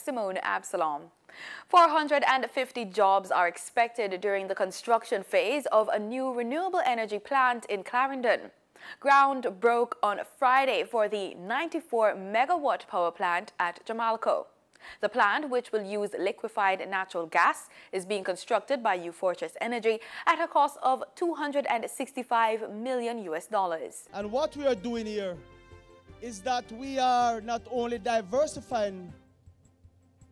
Simone Absalom. 450 jobs are expected during the construction phase of a new renewable energy plant in Clarendon. Ground broke on Friday for the 94-megawatt power plant at Jamaica. The plant, which will use liquefied natural gas, is being constructed by U-Fortress Energy at a cost of $265 million. And what we are doing here is that we are not only diversifying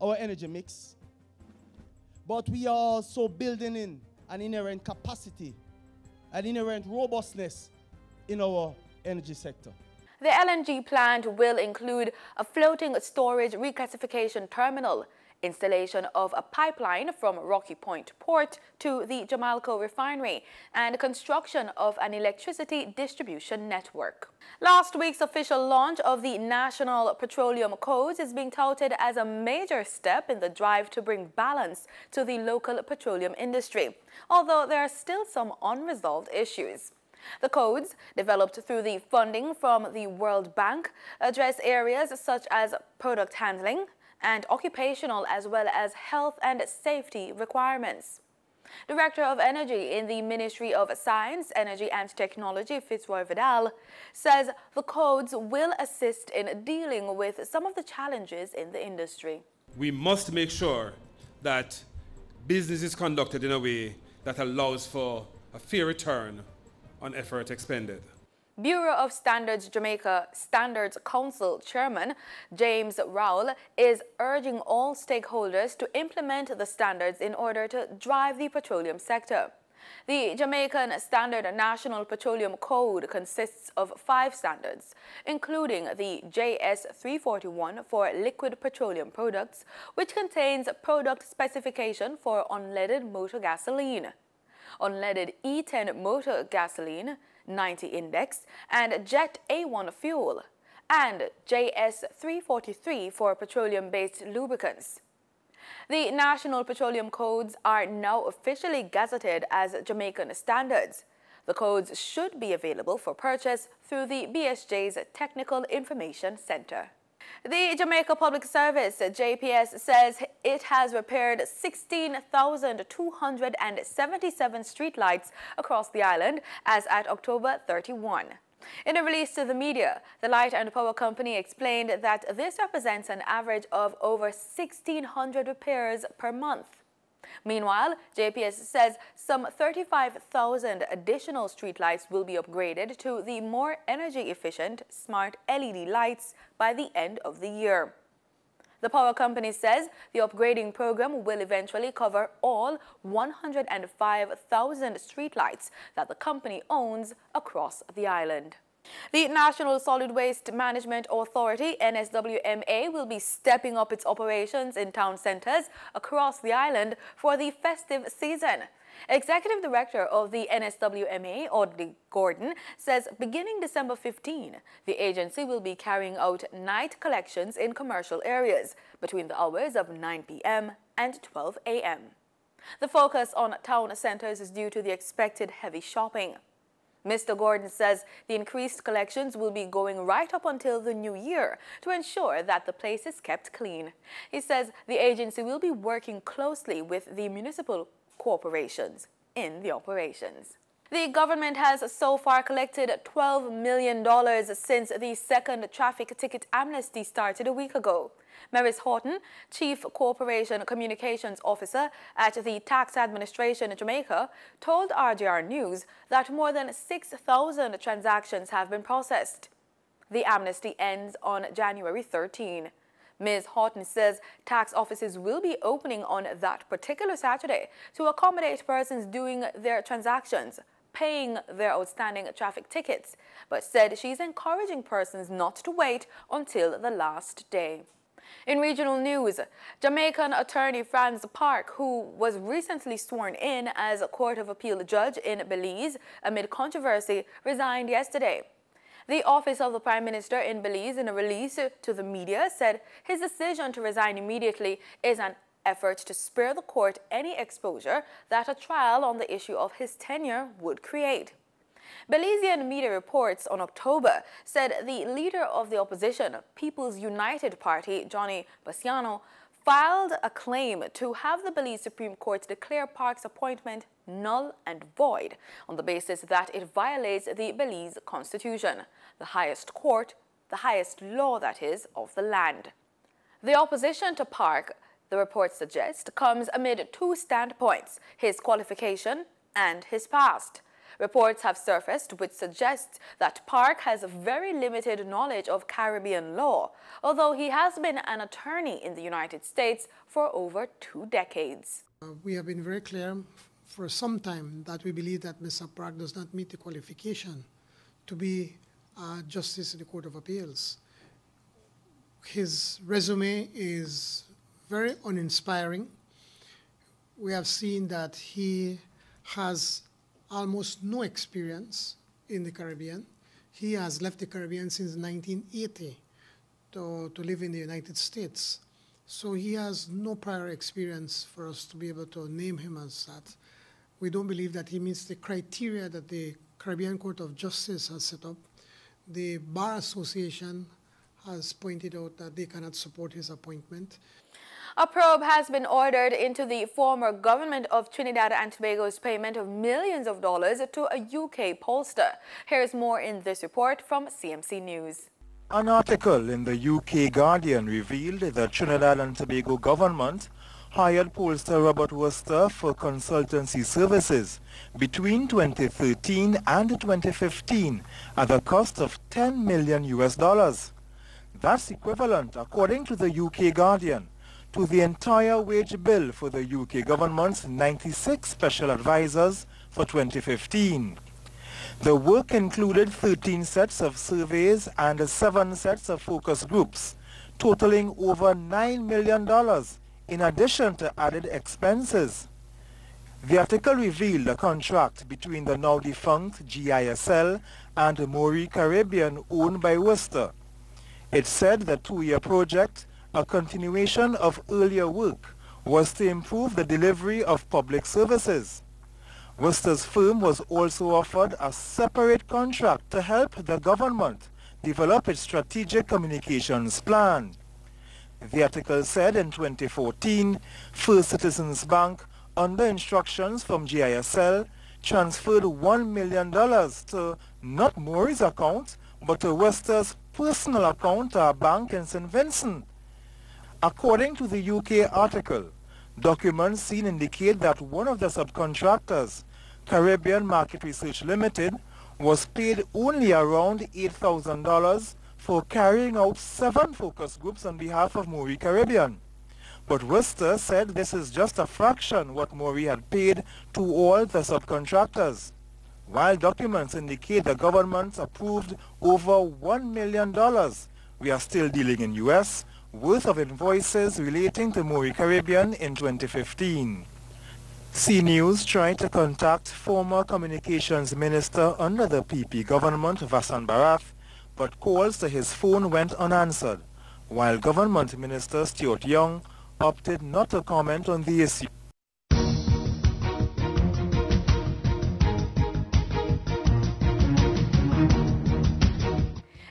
our energy mix, but we are also building in an inherent capacity, an inherent robustness in our energy sector. The LNG plant will include a floating storage regasification terminal, installation of a pipeline from Rocky Point Port to the Jamaica refinery, and construction of an electricity distribution network. Last week's official launch of the National Petroleum Codes is being touted as a major step in the drive to bring balance to the local petroleum industry, although there are still some unresolved issues. The codes, developed through the funding from the World Bank, address areas such as product handling and occupational as well as health and safety requirements. Director of Energy in the Ministry of Science, Energy and Technology, Fitzroy Vidal, says the codes will assist in dealing with some of the challenges in the industry. We must make sure that business is conducted in a way that allows for a fair return on effort expended. Bureau of Standards Jamaica Standards Council Chairman James Rowell is urging all stakeholders to implement the standards in order to drive the petroleum sector. The Jamaican Standard National Petroleum Code consists of 5 standards, including the JS 341 for liquid petroleum products, which contains product specification for unleaded motor gasoline, unleaded E10 motor gasoline, 90 index, and Jet A1 fuel, and JS 343 for petroleum-based lubricants. The National Petroleum Codes are now officially gazetted as Jamaican standards. The codes should be available for purchase through the BSJ's Technical Information Center. The Jamaica Public Service, JPS, says it has repaired 16,277 streetlights across the island as at October 31. In a release to the media, the Light and Power Company explained that this represents an average of over 1,600 repairs per month. Meanwhile, JPS says some 35,000 additional streetlights will be upgraded to the more energy-efficient smart LED lights by the end of the year. The power company says the upgrading program will eventually cover all 105,000 streetlights that the company owns across the island. The National Solid Waste Management Authority, NSWMA, will be stepping up its operations in town centres across the island for the festive season. Executive Director of the NSWMA, Audley Gordon, says beginning December 15, the agency will be carrying out night collections in commercial areas between the hours of 9 p.m. and 12 a.m. The focus on town centres is due to the expected heavy shopping. Mr. Gordon says the increased collections will be going right up until the new year to ensure that the place is kept clean. He says the agency will be working closely with the municipal corporations in the operations. The government has so far collected $12 million since the second traffic ticket amnesty started a week ago. Maurice Horton, Chief Corporation Communications Officer at the Tax Administration in Jamaica, told RJR News that more than 6,000 transactions have been processed. The amnesty ends on January 13. Ms. Horton says tax offices will be opening on that particular Saturday to accommodate persons doing their transactions, paying their outstanding traffic tickets, but said she's encouraging persons not to wait until the last day. In regional news, Jamaican attorney Franz Park, who was recently sworn in as a Court of Appeal judge in Belize amid controversy, resigned yesterday. The Office of the Prime Minister in Belize, in a release to the media, said his decision to resign immediately is an effort to spare the court any exposure that a trial on the issue of his tenure would create. Belizean media reports on October said the leader of the opposition, People's United Party, Johnny Bassiano, filed a claim to have the Belize Supreme Court declare Park's appointment null and void on the basis that it violates the Belize Constitution, the highest court, the highest law, that is, of the land. The opposition to Park, the report suggests, comes amid two standpoints: his qualification and his past. Reports have surfaced which suggest that Park has very limited knowledge of Caribbean law, although he has been an attorney in the United States for over 2 decades. We have been very clear for some time that we believe that Mr. Park does not meet the qualification to be a justice in the Court of Appeals. His resume is very uninspiring. We have seen that he has almost no experience in the Caribbean. He has left the Caribbean since 1980 to live in the United States. So he has no prior experience for us to be able to name him as that. We don't believe that he meets the criteria that the Caribbean Court of Justice has set up. The Bar Association has pointed out that they cannot support his appointment. A probe has been ordered into the former government of Trinidad and Tobago's payment of millions of dollars to a UK pollster. Here's more in this report from CMC News. An article in the UK Guardian revealed the Trinidad and Tobago government hired pollster Robert Worcester for consultancy services between 2013 and 2015 at the cost of $10 million. That's equivalent, according to the UK Guardian, to the entire wage bill for the UK government's 96 special advisors for 2015. The work included 13 sets of surveys and 7 sets of focus groups, totaling over $9 million, in addition to added expenses. The article revealed a contract between the now defunct GISL and Maury Caribbean, owned by Worcester. It said the 2-year project, a continuation of earlier work, was to improve the delivery of public services. Worcester's firm was also offered a separate contract to help the government develop its strategic communications plan. The article said in 2014, First Citizens Bank, under instructions from GISL, transferred $1 million to not Maury's account, but to Worcester's personal account at a bank in St. Vincent. According to the UK article, documents seen indicate that one of the subcontractors, Caribbean Market Research Limited, was paid only around $8,000 for carrying out 7 focus groups on behalf of Maury Caribbean. But Worcester said this is just a fraction what Maury had paid to all the subcontractors. While documents indicate the government approved over $1 million, we are still dealing in US, worth of invoices relating to Maury Caribbean in 2015. CNews tried to contact former Communications Minister under the PP government, Vassan Barath, but calls to his phone went unanswered, while Government Minister Stuart Young opted not to comment on the issue.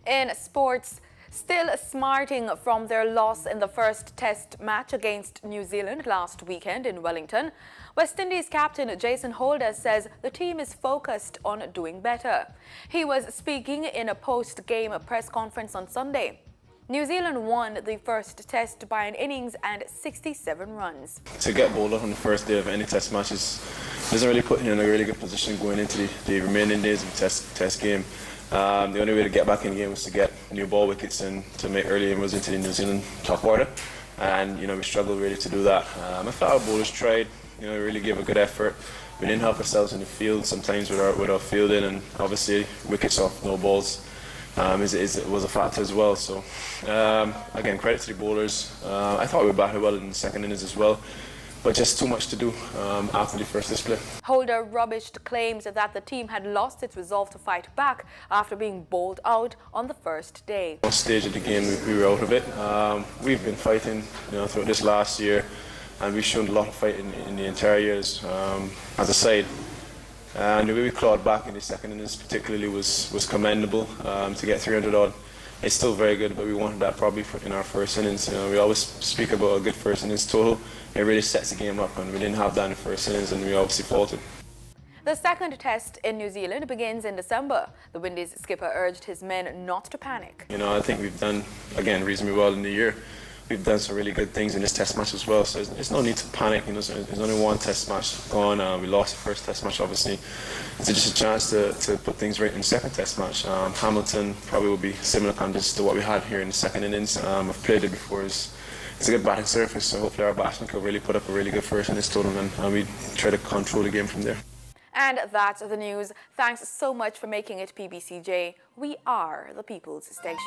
In sports, still smarting from their loss in the first test match against New Zealand last weekend in Wellington, West Indies captain Jason Holder says the team is focused on doing better. He was speaking in a post-game press conference on Sunday. New Zealand won the first test by an innings and 67 runs. To get bowled out on the first day of any test matches doesn't really put you in a really good position going into the remaining days of the test game. The only way to get back in the game was to get new ball wickets and to make early inroads into the New Zealand top order. And we struggled really to do that. I thought our bowlers tried, really gave a good effort. We didn't help ourselves in the field sometimes with our fielding, and obviously wickets off no balls was a factor as well. So again, credit to the bowlers. I thought we batted well in the second innings as well, but just too much to do after the first display. Holder rubbished claims that the team had lost its resolve to fight back after being bowled out on the first day. One stage of the game we were out of it. We've been fighting throughout this last year, and we've shown a lot of fighting in the entire years as a side. And the way we clawed back in the second innings particularly was commendable. To get 300 odd it's still very good, but we wanted that probably in our first innings. You know, we always speak about a good first innings total. It really sets the game up, and we didn't have that in the first innings, and we obviously faltered. The second test in New Zealand begins in December. The Windies skipper urged his men not to panic. You know, I think we've done, again, reasonably well in the year. We've done some really good things in this test match as well, so there's no need to panic. You know, there's only one test match gone. We lost the first test match, obviously. It's just a chance to put things right in the second test match. Hamilton probably will be similar conditions to what we had here in the second innings. I've played it before. It's a good batting surface, so hopefully our batsmen can really put up a really good first innings total, and we try to control the game from there. And that's the news. Thanks so much for making it PBCJ. We are the People's Station.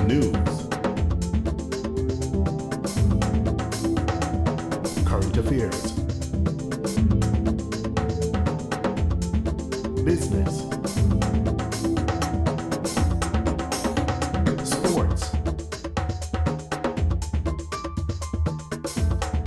News, current affairs, business,